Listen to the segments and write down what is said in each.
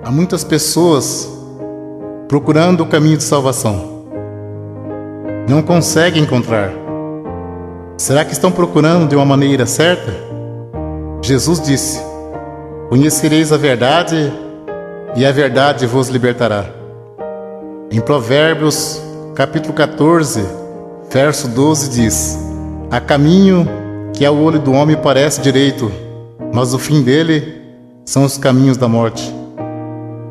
Há muitas pessoas procurando o caminho de salvação. Não conseguem encontrar. Será que estão procurando de uma maneira certa? Jesus disse: conhecereis a verdade e a verdade vos libertará. Em Provérbios, capítulo 14, verso 12 diz: há caminho que ao olho do homem parece direito, mas o fim dele são os caminhos da morte.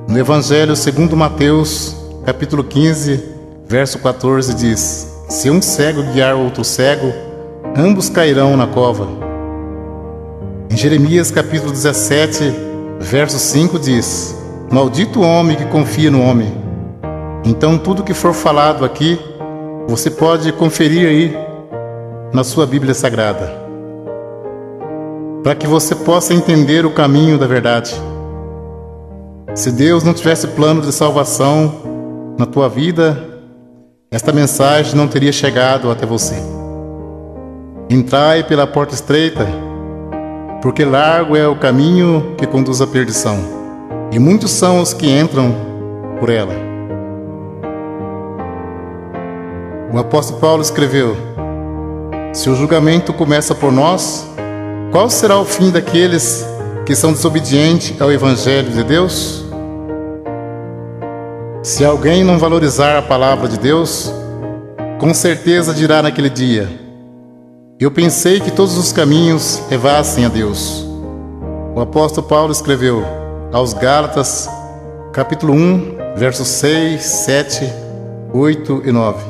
No Evangelho segundo Mateus, capítulo 15, verso 14 diz: se um cego guiar outro cego, ambos cairão na cova. Em Jeremias capítulo 17, verso 5 diz: maldito o homem que confia no homem. Então tudo que for falado aqui, você pode conferir aí na sua Bíblia Sagrada, para que você possa entender o caminho da verdade. Se Deus não tivesse plano de salvação na tua vida, esta mensagem não teria chegado até você. Entrai pela porta estreita, porque largo é o caminho que conduz à perdição, e muitos são os que entram por ela. O apóstolo Paulo escreveu: se o julgamento começa por nós, qual será o fim daqueles que são desobedientes ao Evangelho de Deus? Se alguém não valorizar a palavra de Deus, com certeza dirá naquele dia: eu pensei que todos os caminhos levassem a Deus. O apóstolo Paulo escreveu aos Gálatas, capítulo 1, versos 6, 7, 8 e 9: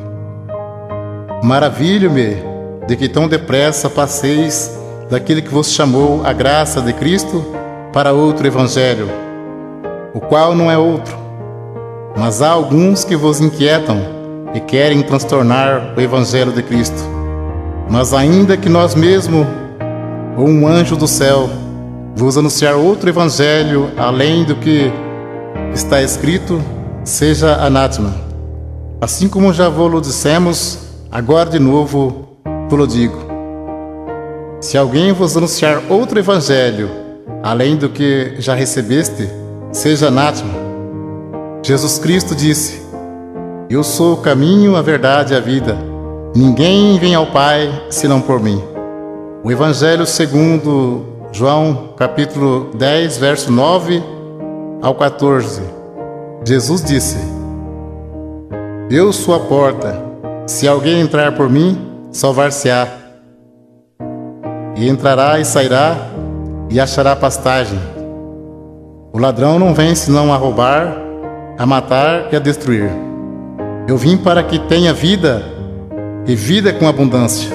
maravilho-me de que tão depressa passeis daquele que vos chamou a graça de Cristo para outro evangelho, o qual não é outro. Mas há alguns que vos inquietam e querem transtornar o evangelho de Cristo. Mas ainda que nós mesmos, ou um anjo do céu, vos anunciar outro evangelho além do que está escrito, seja anátema. Assim como já vos dissemos, agora de novo vos digo: se alguém vos anunciar outro evangelho além do que já recebeste, seja anátema. Jesus Cristo disse: eu sou o caminho, a verdade e a vida. Ninguém vem ao Pai senão por mim. O Evangelho segundo João, capítulo 10, verso 9 ao 14. Jesus disse: eu sou a porta. Se alguém entrar por mim, salvar-se-á. E entrará e sairá e achará pastagem. O ladrão não vem senão a roubar, a matar e a destruir. Eu vim para que tenha vida, e vida com abundância.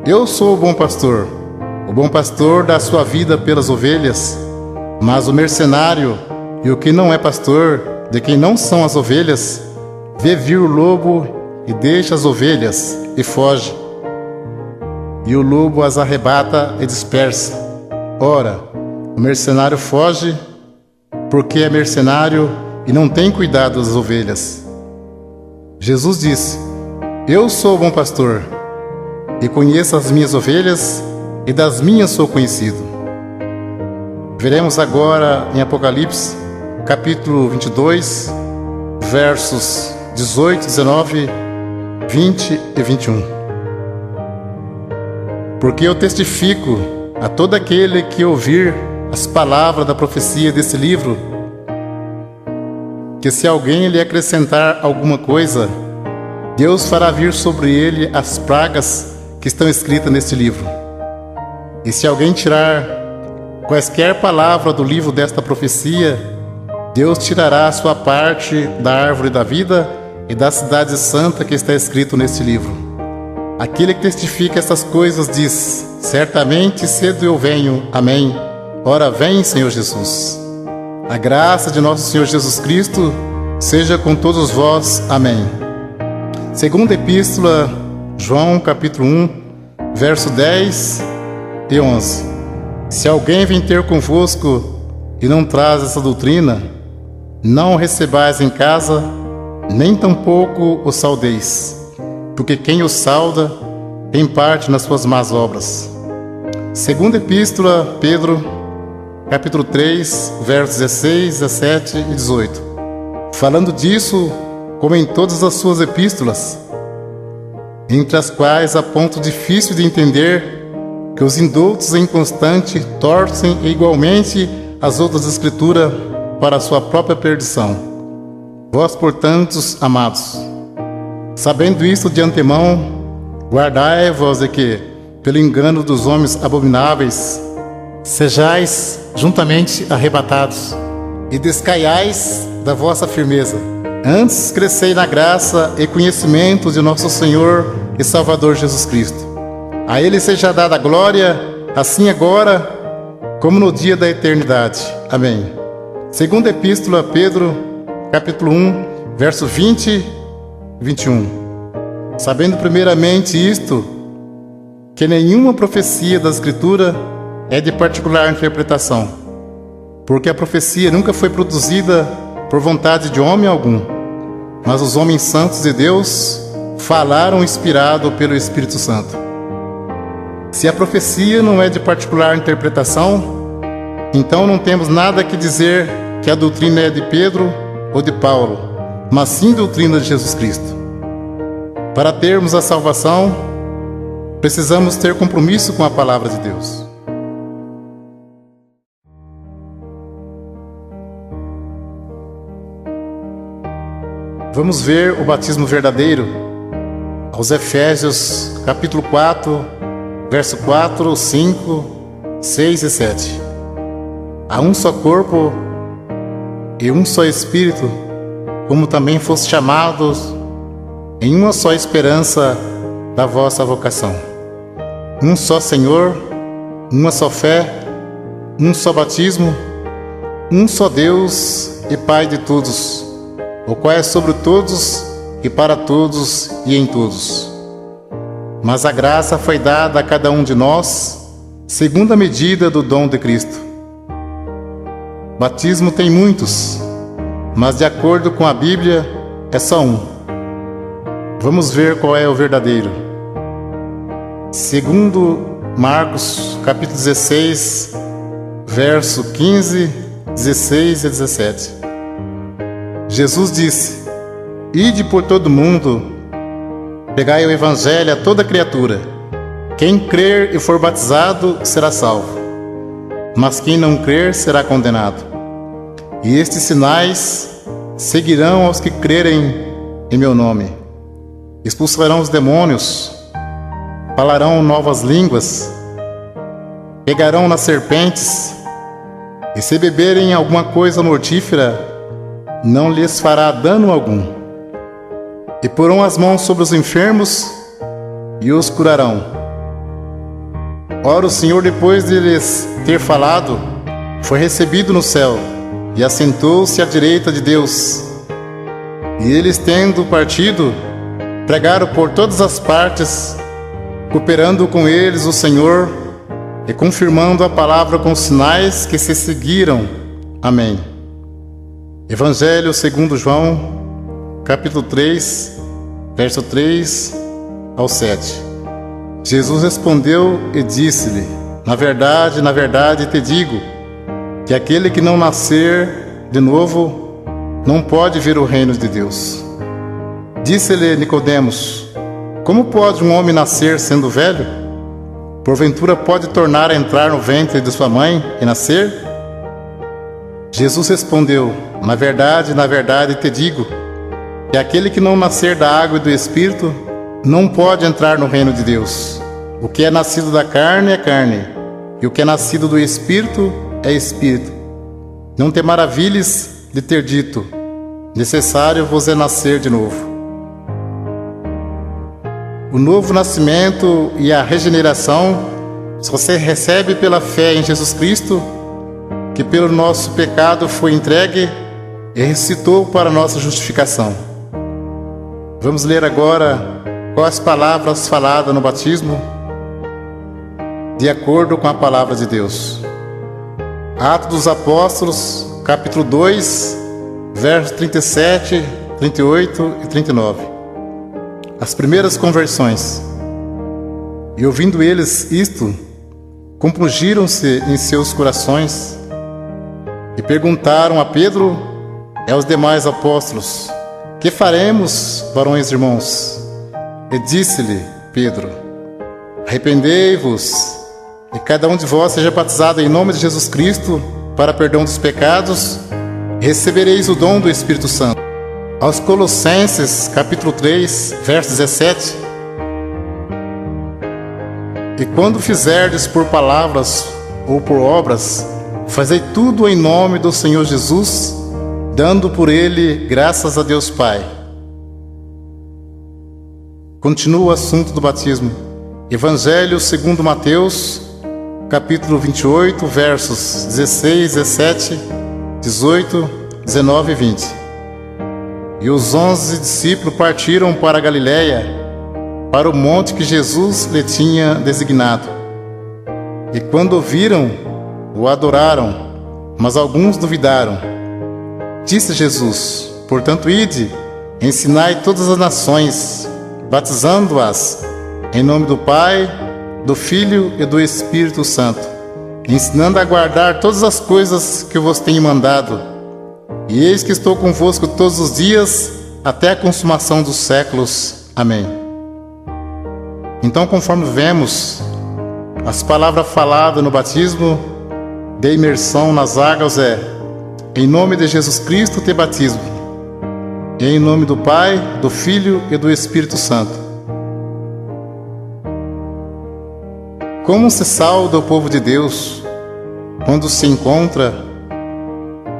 Eu sou o bom pastor. O bom pastor dá sua vida pelas ovelhas. Mas o mercenário e o que não é pastor, de quem não são as ovelhas, vê vir o lobo e deixa as ovelhas e foge. E o lobo as arrebata e dispersa. Ora, o mercenário foge porque é mercenário e não tem cuidado das ovelhas. Jesus disse: eu sou o bom pastor, e conheço as minhas ovelhas, e das minhas sou conhecido. Veremos agora em Apocalipse, capítulo 22, versos 18, 19, 20 e 21. Porque eu testifico a todo aquele que ouvir as palavras da profecia desse livro, que se alguém lhe acrescentar alguma coisa, Deus fará vir sobre ele as pragas que estão escritas neste livro. E se alguém tirar quaisquer palavra do livro desta profecia, Deus tirará a sua parte da árvore da vida e da cidade santa que está escrito neste livro. Aquele que testifica essas coisas diz: certamente cedo eu venho. Amém. Ora vem, Senhor Jesus. A graça de nosso Senhor Jesus Cristo seja com todos vós. Amém. Segunda Epístola, João, capítulo 1, verso 10 e 11. Se alguém vem ter convosco e não traz essa doutrina, não o recebais em casa, nem tampouco o saudeis, porque quem o sauda tem parte nas suas más obras. Segunda Epístola, Pedro, capítulo 3, versos 16, 17 e 18. Falando disso, como em todas as suas epístolas, entre as quais há ponto difícil de entender, que os indoutos e inconstantes torcem igualmente as outras escrituras para a sua própria perdição. Vós, portanto, amados, sabendo isto de antemão, guardai-vos de que, pelo engano dos homens abomináveis, sejais juntamente arrebatados, e descaiais da vossa firmeza. Antes crescei na graça e conhecimento de nosso Senhor e Salvador Jesus Cristo. A Ele seja dada a glória, assim agora, como no dia da eternidade. Amém. Segunda Epístola a Pedro, capítulo 1, verso 20 e 21. Sabendo primeiramente isto, que nenhuma profecia da Escritura é de particular interpretação, porque a profecia nunca foi produzida por vontade de homem algum, mas os homens santos de Deus falaram inspirado pelo Espírito Santo. Se a profecia não é de particular interpretação, então não temos nada que dizer que a doutrina é de Pedro ou de Paulo, mas sim doutrina de Jesus Cristo. Para termos a salvação, precisamos ter compromisso com a palavra de Deus. Vamos ver o batismo verdadeiro aos Efésios, capítulo 4, verso 4, 5, 6 e 7. Há um só corpo e um só Espírito, como também foste chamados em uma só esperança da vossa vocação. Um só Senhor, uma só fé, um só batismo, um só Deus e Pai de todos, o qual é sobre todos e para todos e em todos. Mas a graça foi dada a cada um de nós, segundo a medida do dom de Cristo. Batismo tem muitos, mas de acordo com a Bíblia, é só um. Vamos ver qual é o verdadeiro. Segundo Marcos, capítulo 16, verso 15, 16 e 17. Jesus disse: Ide por todo o mundo, pregai o Evangelho a toda criatura. Quem crer e for batizado será salvo, mas quem não crer será condenado. E estes sinais seguirão aos que crerem em meu nome. Expulsarão os demônios, falarão novas línguas, pegarão nas serpentes, e se beberem alguma coisa mortífera, não lhes fará dano algum. E porão as mãos sobre os enfermos e os curarão. Ora, o Senhor, depois de lhes ter falado, foi recebido no céu e assentou-se à direita de Deus. E eles, tendo partido, pregaram por todas as partes, cooperando com eles o Senhor e confirmando a palavra com os sinais que se seguiram. Amém. Evangelho segundo João, capítulo 3, verso 3 ao 7. Jesus respondeu e disse-lhe: na verdade te digo, que aquele que não nascer de novo não pode ver o reino de Deus. Disse-lhe Nicodemos: como pode um homem nascer sendo velho? Porventura pode tornar a entrar no ventre de sua mãe e nascer? Jesus respondeu: na verdade te digo, que aquele que não nascer da água e do Espírito não pode entrar no reino de Deus. O que é nascido da carne é carne, e o que é nascido do Espírito é Espírito. Não te maravilhes de ter dito: necessário vos é nascer de novo. O novo nascimento e a regeneração só se recebe pela fé em Jesus Cristo, que pelo nosso pecado foi entregue e ressuscitou para nossa justificação. Vamos ler agora quais palavras faladas no batismo, de acordo com a palavra de Deus. Atos dos Apóstolos, capítulo 2, versos 37, 38 e 39. As primeiras conversões. E ouvindo eles isto, compungiram-se em seus corações E perguntaram a Pedro e aos demais apóstolos: que faremos, varões irmãos? E disse-lhe Pedro: arrependei-vos, e cada um de vós seja batizado em nome de Jesus Cristo para perdão dos pecados, e recebereis o dom do Espírito Santo. Aos Colossenses, capítulo 3, verso 17: e quando fizerdes por palavras ou por obras, fazei tudo em nome do Senhor Jesus, dando por ele graças a Deus Pai. Continua o assunto do batismo. Evangelho segundo Mateus, capítulo 28, versos 16, 17, 18, 19 e 20. E os 11 discípulos partiram para a Galiléia, para o monte que Jesus lhe tinha designado. E quando o viram, o adoraram, mas alguns duvidaram. Disse Jesus: portanto, ide, ensinai todas as nações, batizando-as em nome do Pai, do Filho e do Espírito Santo, ensinando a guardar todas as coisas que eu vos tenho mandado. E eis que estou convosco todos os dias, até a consumação dos séculos. Amém. Então, conforme vemos, as palavras faladas no batismo de imersão nas águas é: em nome de Jesus Cristo te batismo, e em nome do Pai, do Filho e do Espírito Santo. Como se sauda o povo de Deus quando se encontra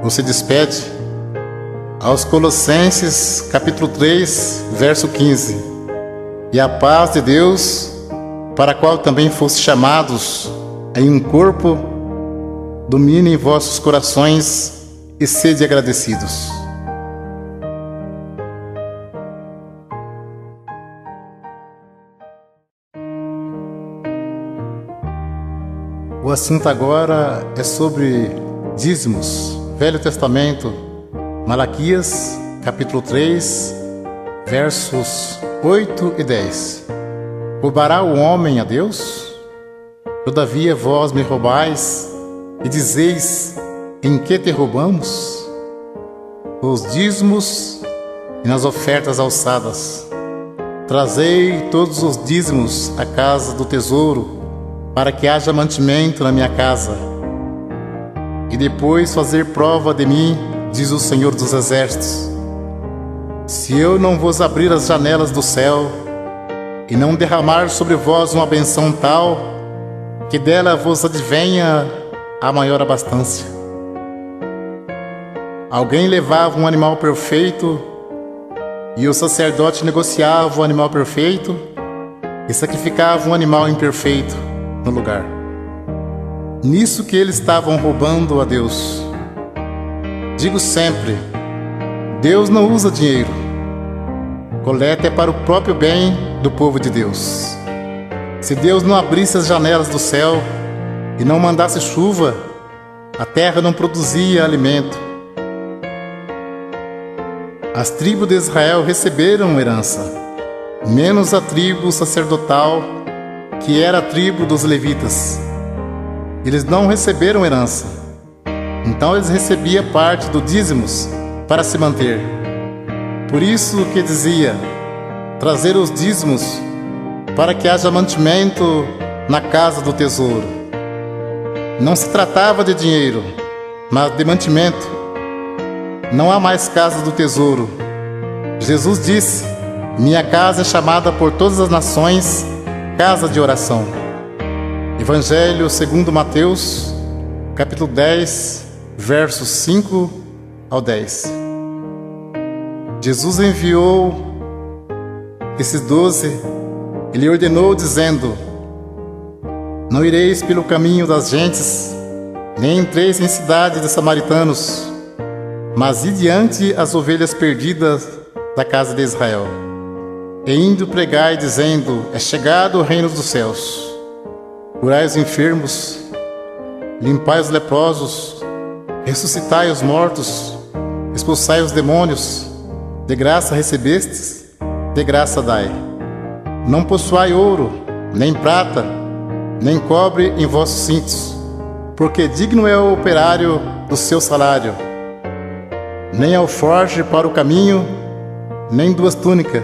ou se despede? Aos Colossenses, capítulo 3, verso 15: e a paz de Deus, para a qual também foste chamados em um corpo, domine em vossos corações e sede agradecidos. O assunto agora é sobre dízimos. Velho Testamento, Malaquias, capítulo 3, versos 8 e 10. Roubará o homem a Deus? Todavia vós me roubais, e dizeis: em que te roubamos? Os dízimos e nas ofertas alçadas. Trazei todos os dízimos à casa do tesouro, para que haja mantimento na minha casa. E depois fazer prova de mim, diz o Senhor dos Exércitos, se eu não vos abrir as janelas do céu, e não derramar sobre vós uma benção tal, que dela vos advenha a maior abastança. Alguém levava um animal perfeito, e o sacerdote negociava o animal perfeito, e sacrificava um animal imperfeito no lugar. Nisso que eles estavam roubando a Deus. Digo sempre: Deus não usa dinheiro. Coleta é para o próprio bem do povo de Deus. Se Deus não abrisse as janelas do céu e não mandasse chuva, a terra não produzia alimento. As tribos de Israel receberam herança, menos a tribo sacerdotal, que era a tribo dos levitas. Eles não receberam herança. Então eles recebiam parte do dízimos para se manter. Por isso que dizia: trazer os dízimos para que haja mantimento na casa do tesouro. Não se tratava de dinheiro, mas de mantimento. Não há mais casa do tesouro. Jesus disse: minha casa é chamada por todas as nações casa de oração. Evangelho segundo Mateus, capítulo 10, versos 5 ao 10. Jesus enviou esses 12, ele ordenou dizendo: não ireis pelo caminho das gentes, nem entreis em cidade de samaritanos, mas ide diante as ovelhas perdidas da casa de Israel. E indo pregai, dizendo: é chegado o reino dos céus. Curai os enfermos, limpai os leprosos, ressuscitai os mortos, expulsai os demônios. De graça recebestes, de graça dai. Não possuai ouro, nem prata, nem cobre em vossos cintos, porque digno é o operário do seu salário. Nem alforje para o caminho, nem duas túnicas,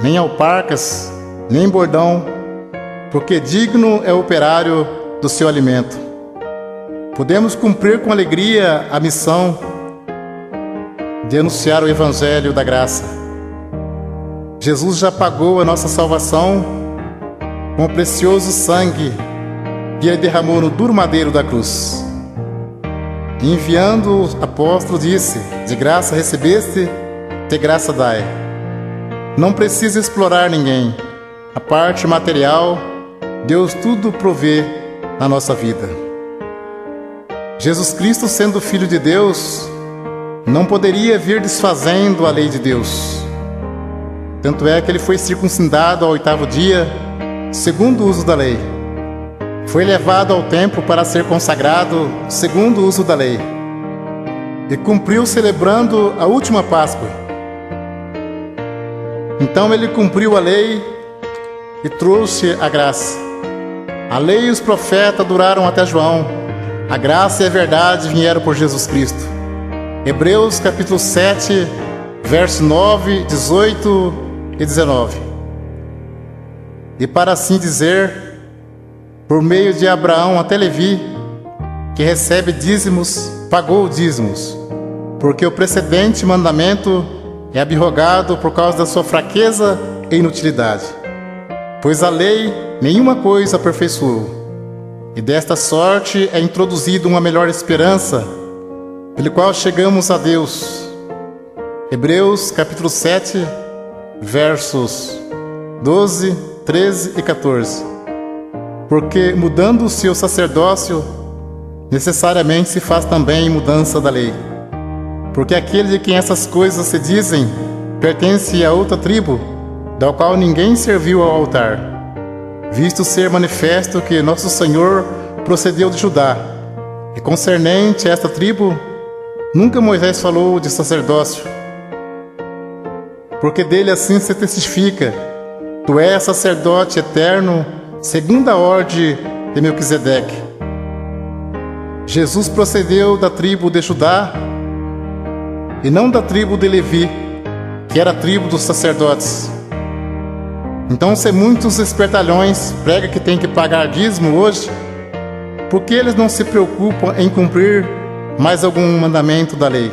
nem alparcas, nem bordão, porque digno é o operário do seu alimento. Podemos cumprir com alegria a missão de anunciar o Evangelho da graça. Jesus já pagou a nossa salvação com o precioso sangue que Ele derramou no duro madeiro da cruz. E enviando o apóstolo disse: de graça recebeste, de graça dai. Não precisa explorar ninguém. A parte material, Deus tudo provê na nossa vida. Jesus Cristo, sendo Filho de Deus, não poderia vir desfazendo a lei de Deus. Tanto é que Ele foi circuncidado ao 8º dia, segundo o uso da lei. Foi levado ao templo para ser consagrado, segundo o uso da lei. E cumpriu celebrando a última Páscoa. Então Ele cumpriu a lei e trouxe a graça. A lei e os profetas duraram até João. A graça e a verdade vieram por Jesus Cristo. Hebreus capítulo 7, verso 9, 18 e 19. E para assim dizer, por meio de Abraão até Levi, que recebe dízimos, pagou dízimos, porque o precedente mandamento é abrogado por causa da sua fraqueza e inutilidade. Pois a lei nenhuma coisa aperfeiçoou, e desta sorte é introduzida uma melhor esperança, pelo qual chegamos a Deus. Hebreus capítulo 7, versos 12, 13 e 14. Porque mudando-se o sacerdócio, necessariamente se faz também mudança da lei. Porque aquele de quem essas coisas se dizem pertence a outra tribo, da qual ninguém serviu ao altar, visto ser manifesto que nosso Senhor procedeu de Judá. E concernente a esta tribo, nunca Moisés falou de sacerdócio, porque dele assim se testifica: tu és sacerdote eterno, segundo a ordem de Melquisedeque. Jesus procedeu da tribo de Judá e não da tribo de Levi, que era a tribo dos sacerdotes. Então, se muitos espertalhões pregam que tem que pagar dízimo hoje, por que eles não se preocupam em cumprir mais algum mandamento da lei?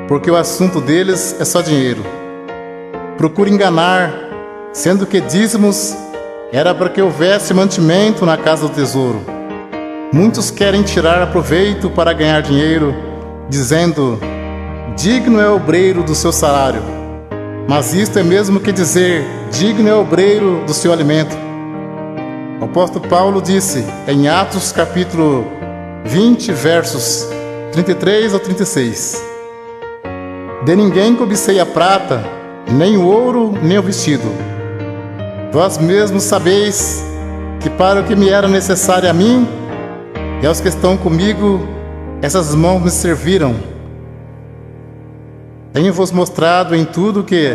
Porque o assunto deles é só dinheiro. Procura enganar, sendo que dízimos era para que houvesse mantimento na casa do tesouro. Muitos querem tirar proveito para ganhar dinheiro, dizendo: digno é o obreiro do seu salário. Mas isto é mesmo que dizer: digno é o obreiro do seu alimento. O apóstolo Paulo disse em Atos capítulo 20, versos 33 a 36: de ninguém cobicei a prata, nem o ouro, nem o vestido. Vós mesmos sabeis que para o que me era necessário a mim e aos que estão comigo, essas mãos me serviram. Tenho-vos mostrado em tudo que,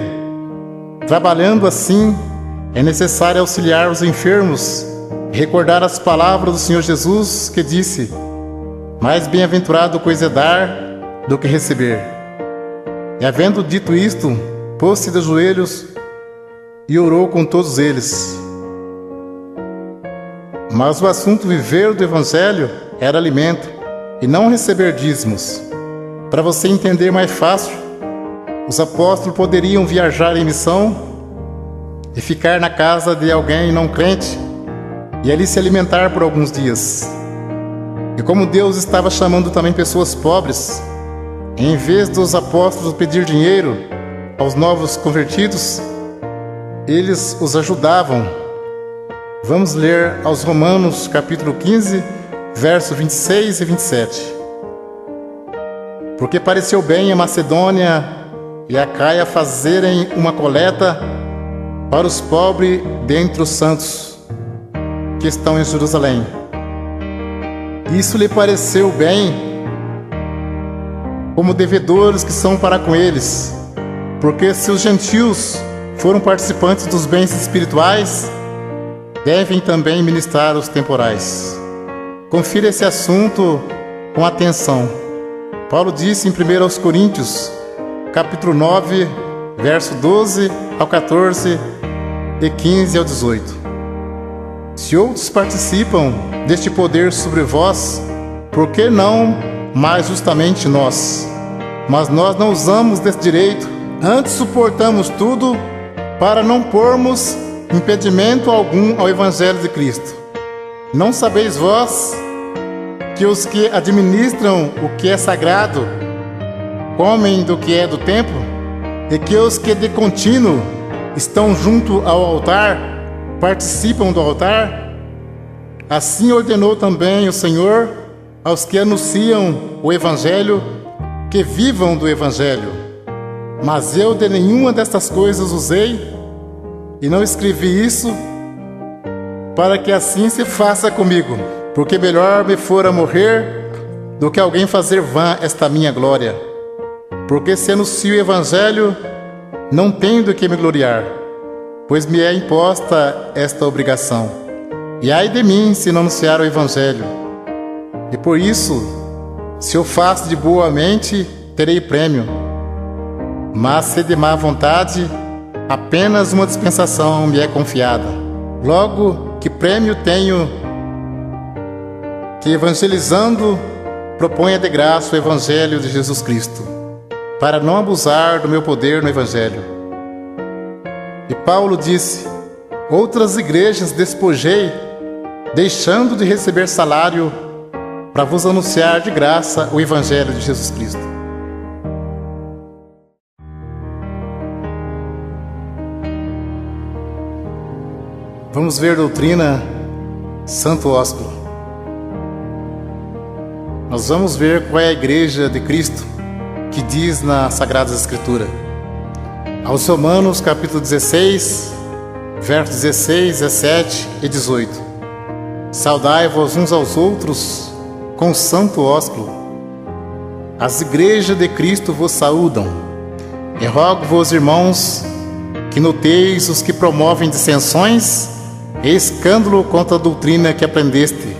trabalhando assim, é necessário auxiliar os enfermos e recordar as palavras do Senhor Jesus, que disse: mais bem-aventurado coisa é dar do que receber. E havendo dito isto, pôs-se de joelhos e orou com todos eles. Mas o assunto viver do Evangelho era alimento, e não receber dízimos. Para você entender mais fácil, os apóstolos poderiam viajar em missão e ficar na casa de alguém não crente e ali se alimentar por alguns dias. E como Deus estava chamando também pessoas pobres, em vez dos apóstolos pedir dinheiro aos novos convertidos, eles os ajudavam. Vamos ler aos Romanos capítulo 15, verso 26 e 27. Porque pareceu bem a Macedônia e a Caia fazerem uma coleta para os pobres dentre os santos que estão em Jerusalém. Isso lhe pareceu bem, como devedores que são para com eles, porque se os gentios foram participantes dos bens espirituais, devem também ministrar os temporais. Confira esse assunto com atenção. Paulo disse em 1 Coríntios, capítulo 9, verso 12 ao 14 e 15 ao 18. Se outros participam deste poder sobre vós, por que não mais justamente nós? Mas nós não usamos desse direito, antes suportamos tudo para não pormos impedimento algum ao Evangelho de Cristo. Não sabeis vós que os que administram o que é sagrado comem do que é do templo, e que os que de contínuo estão junto ao altar participam do altar? Assim ordenou também o Senhor aos que anunciam o Evangelho que vivam do Evangelho. Mas eu de nenhuma destas coisas usei, e não escrevi isso para que assim se faça comigo, porque melhor me fora morrer do que alguém fazer vã esta minha glória. Porque se anuncio o Evangelho, não tenho do que me gloriar, pois me é imposta esta obrigação. E ai de mim se não anunciar o Evangelho. E por isso, se eu faço de boa mente, terei prêmio. Mas se de má vontade, apenas uma dispensação me é confiada. Logo, que prêmio tenho que, evangelizando, proponha de graça o Evangelho de Jesus Cristo, para não abusar do meu poder no Evangelho. E Paulo disse: outras igrejas despojei, deixando de receber salário, para vos anunciar de graça o Evangelho de Jesus Cristo. Vamos ver doutrina Santo Ósculo. Nós vamos ver qual é a igreja de Cristo que diz na Sagrada Escritura. Aos Romanos, capítulo 16, versos 16, 17 e 18. Saudai-vos uns aos outros com santo ósculo. As igrejas de Cristo vos saúdam. E rogo-vos, irmãos, que noteis os que promovem dissensões e escândalo contra a doutrina que aprendeste.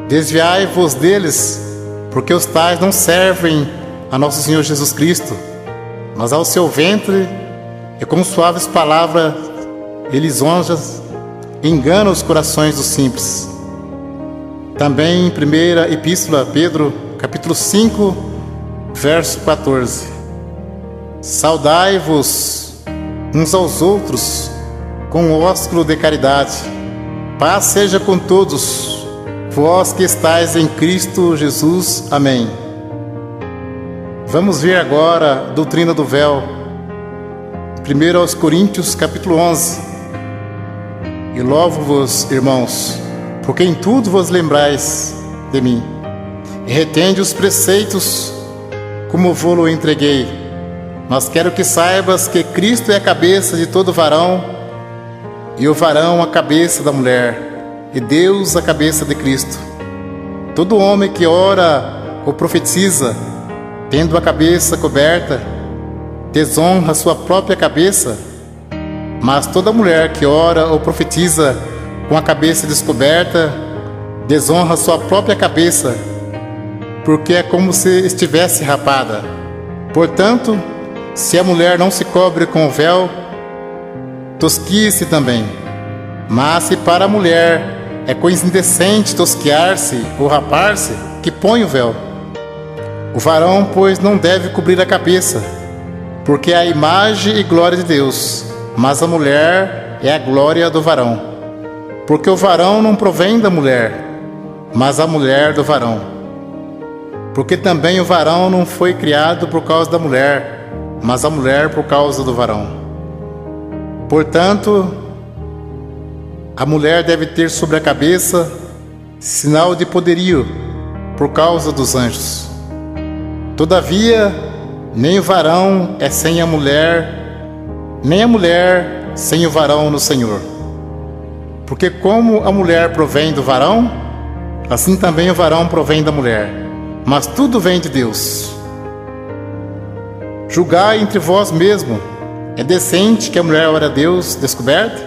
Desviai-vos deles, porque os tais não servem a nosso Senhor Jesus Cristo, mas ao seu ventre, e com suaves palavras e lisonjas enganam os corações dos simples. Também em 1ª Epístola a Pedro, capítulo 5, verso 14. Saudai-vos uns aos outros com o ósculo de caridade. Paz seja com todos, vós que estáis em Cristo Jesus. Amém. Vamos ver agora a doutrina do véu. 1 Coríntios, capítulo 11. E louvo-vos, irmãos, porque em tudo vos lembrais de mim, e retende os preceitos como vou-lo entreguei. Mas quero que saibas que Cristo é a cabeça de todo varão, e o varão a cabeça da mulher, e Deus a cabeça de Cristo. Todo homem que ora ou profetiza, tendo a cabeça coberta, desonra sua própria cabeça, mas toda mulher que ora ou profetiza com a cabeça descoberta, desonra sua própria cabeça, porque é como se estivesse rapada. Portanto, se a mulher não se cobre com o véu, tosquie-se também. Mas se para a mulher é coisa indecente tosquiar-se ou rapar-se, que põe o véu. O varão, pois, não deve cobrir a cabeça, porque é a imagem e glória de Deus, mas a mulher é a glória do varão. Porque o varão não provém da mulher, mas a mulher do varão. Porque também o varão não foi criado por causa da mulher, mas a mulher por causa do varão. Portanto, a mulher deve ter sobre a cabeça sinal de poderio por causa dos anjos. Todavia, nem o varão é sem a mulher, nem a mulher sem o varão no Senhor. Porque como a mulher provém do varão, assim também o varão provém da mulher. Mas tudo vem de Deus. Julgai entre vós mesmos. É decente que a mulher ore a Deus descoberta?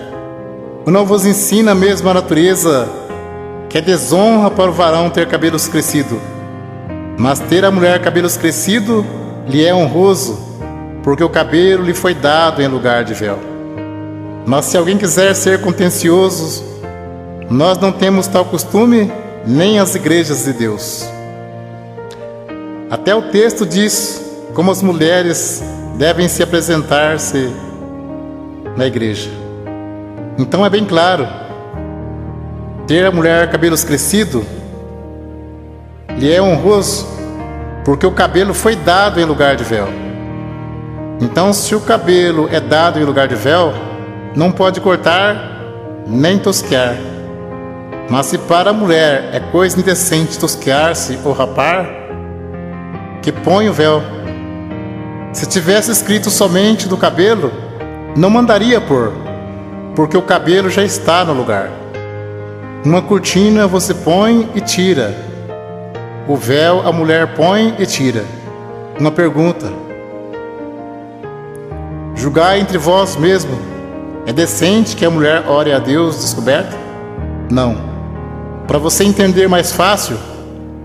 Ou não vos ensina mesmo a natureza porque é desonra para o varão ter cabelos crescidos. Mas ter a mulher cabelos crescidos lhe é honroso, porque o cabelo lhe foi dado em lugar de véu. Mas se alguém quiser ser contencioso, nós não temos tal costume, nem as igrejas de Deus. Até o texto diz como as mulheres devem se apresentar-se na igreja. Então é bem claro, ter a mulher cabelos crescidos lhe é honroso, porque o cabelo foi dado em lugar de véu. Então, se o cabelo é dado em lugar de véu, não pode cortar nem tosquear. Mas se para a mulher é coisa indecente tosquear-se ou rapar, que põe o véu. Se tivesse escrito somente do cabelo, não mandaria pôr, porque o cabelo já está no lugar. Uma cortina você põe e tira. O véu a mulher põe e tira. Uma pergunta: julgai entre vós mesmo, é decente que a mulher ore a Deus descoberta? Não. Para você entender mais fácil,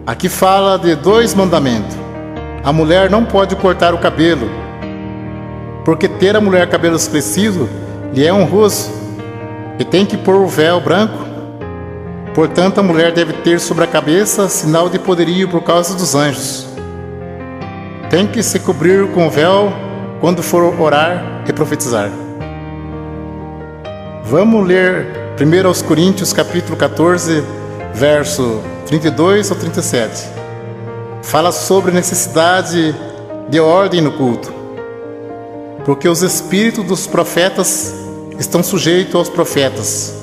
aqui fala de 2 mandamentos. A mulher não pode cortar o cabelo, porque ter a mulher cabelos crescidos lhe é honroso, e tem que pôr o véu branco. Portanto, a mulher deve ter sobre a cabeça sinal de poderio por causa dos anjos. Tem que se cobrir com o véu quando for orar e profetizar. Vamos ler 1 Coríntios capítulo 14, verso 32 ao 37. Fala sobre a necessidade de ordem no culto, porque os espíritos dos profetas estão sujeitos aos profetas,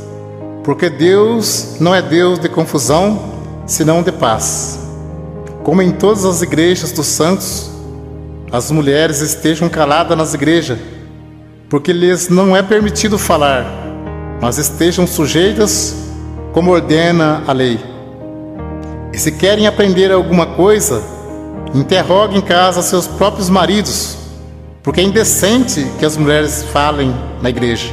porque Deus não é Deus de confusão, senão de paz. Como em todas as igrejas dos santos, as mulheres estejam caladas nas igrejas, porque lhes não é permitido falar, mas estejam sujeitas, como ordena a lei. E se querem aprender alguma coisa, interroguem em casa seus próprios maridos, porque é indecente que as mulheres falem na igreja.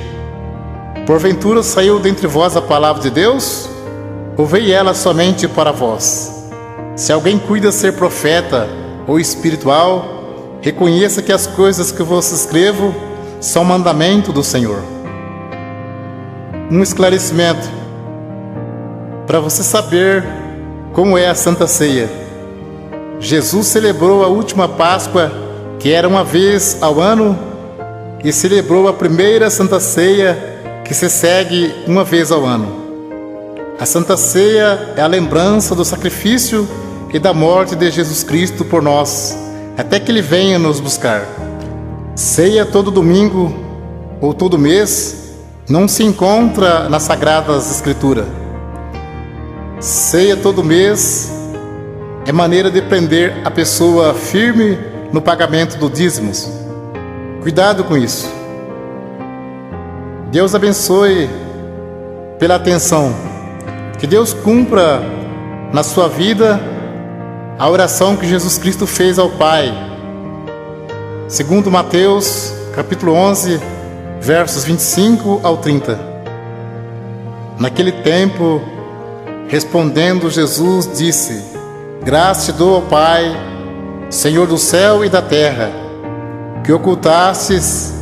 Porventura saiu dentre vós a palavra de Deus? Ou veio ela somente para vós? Se alguém cuida ser profeta ou espiritual, reconheça que as coisas que vos escrevo são mandamento do Senhor. Um esclarecimento para você saber como é a Santa Ceia. Jesus celebrou a última Páscoa, que era uma vez ao ano, e celebrou a primeira Santa Ceia, que se segue uma vez ao ano. A Santa Ceia é a lembrança do sacrifício e da morte de Jesus Cristo por nós, até que Ele venha nos buscar. Ceia todo domingo ou todo mês não se encontra nas Sagradas Escrituras. Ceia todo mês é maneira de prender a pessoa firme no pagamento do dízimos. Cuidado com isso. Deus abençoe pela atenção. Que Deus cumpra na sua vida a oração que Jesus Cristo fez ao Pai. Segundo Mateus, capítulo 11, versos 25 ao 30. Naquele tempo, respondendo Jesus, disse: Graça te dou, ó Pai, Senhor do céu e da terra, que ocultastes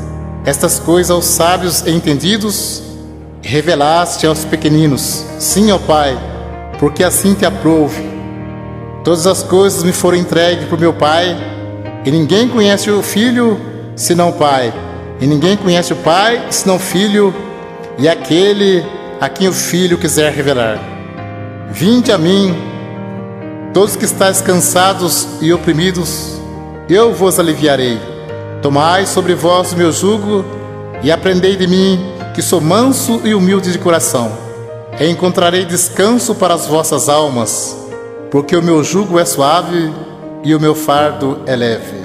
estas coisas aos sábios e entendidos, e revelaste aos pequeninos. Sim, ó Pai, porque assim te aprouve. Todas as coisas me foram entregues por meu Pai, e ninguém conhece o Filho senão o Pai, e ninguém conhece o Pai senão o Filho, e aquele a quem o Filho quiser revelar. Vinde a mim, todos que estáis cansados e oprimidos, eu vos aliviarei. Tomai sobre vós o meu jugo e aprendei de mim, que sou manso e humilde de coração, e encontrarei descanso para as vossas almas, porque o meu jugo é suave e o meu fardo é leve.